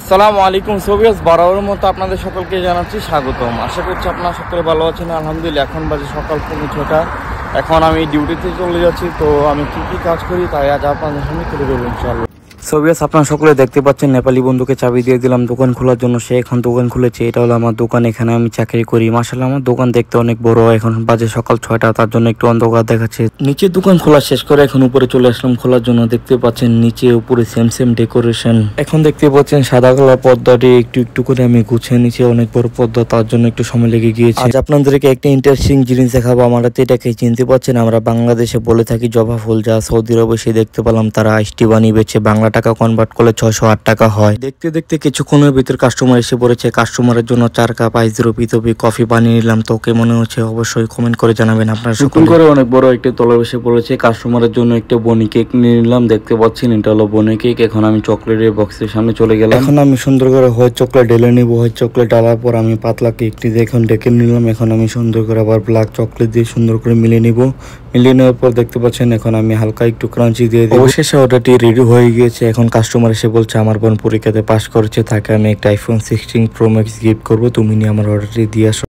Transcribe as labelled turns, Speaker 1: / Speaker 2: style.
Speaker 1: সালামু আলাইকুম সোভিয়াস, বরাবরের মতো আপনাদের সকলকে জানাচ্ছি স্বাগতম। আশা করছি আপনারা সকলে ভালো আছেন। আলহামদুলিল্লাহ, এখন বাজে সকাল 6:30। এখন আমি ডিউটিতে চলে যাচ্ছি। তো আমি কি কি কাজ করি তাই আজ আপনাদের সামনে তুলে ধরবো ইনশাআল্লাহ। সোভিয়াস, আপনারা সকলে দেখতে পাচ্ছেন নেপালি বন্ধুকে চাবি দিয়ে দিলাম দোকান খোলার জন্য। সে এখন দোকান খুলেছে। এটা হলো আমার দোকান, এখানে আমি চাকরি করি। মাশাআল্লাহ, আমার দোকান দেখতে অনেক বড়। এখন বাজে সকাল 6টা, তার জন্য একটু অন্ধকার দেখাচ্ছে। নিচে দোকান খোলা শেষ করে এখন উপরে চলে আসলাম খোলার জন্য। দেখতে পাচ্ছেন নিচে উপরে সেম সেম ডেকোরেশন। এখন দেখতে পাচ্ছেন সাদা কালার পর্দাটি একটু একটু করে আমি গুছিয়ে নিচে, অনেক বড় পর্দা, তার জন্য একটু সময় লেগে গিয়েছে। আজ আপনাদেরকে একটা ইন্টারেস্টিং জিনিস দেখাবো। আমরা তো এটাকে চিনতে পারছেন, আমরা বাংলাদেশে বলে থাকি জবা ফুল, যা সৌদি আরবে সে দেখতে পেলাম তারা আইসটি বানিয়ে বেচে, বাংলা টাকা কনভার্ট করলে 608 টাকা হয়। দেখতে দেখতে কিছুক্ষণের ভিতর কাস্টমার এসে পড়েছে। কাস্টমারের জন্য 4 কাপ আইস রবি কফি বানিয়ে নিলাম। তো ওকে মনে হচ্ছে অবশ্যই কমেন্ট করে জানাবেন আপনারা। নতুন করে অনেক বড় একটা তলা এসে পড়েছে। কাস্টমারের জন্য একটা বনি কেক নিয়ে নিলাম। দেখতে পাচ্ছেন এটা হলো বনি কেক। এখন আমি চকলেটের বক্সের সামনে চলে গেলাম। এখন আমি সুন্দর করে হোয়াইট চকলেট ঢেলে নিব। হোয়াইট চকলেট ঢালার পর আমি পাতলা কেকটি এখন ডেকে নিলাম। এখন আমি সুন্দর করে আবার ব্ল্যাক চকলেট দিয়ে সুন্দর করে মিলিয়ে নিব। মিলিয়ে নেওয়ার পর দেখতে পাচ্ছেন এখন আমি হালকা একটু ক্রাঞ্চি দিয়ে দেব। অবশেষে অর্ডারটি রেডি হয়ে গিয়েছে। এখন কাস্টমার এসে বলছে আমার বোন পরীক্ষাতে পাস করেছে, তাকে আমি একটা iPhone 16 Pro Max গিফট করবো, তুমি নিয়ে আমার অর্ডারটি দিয়ে আসো।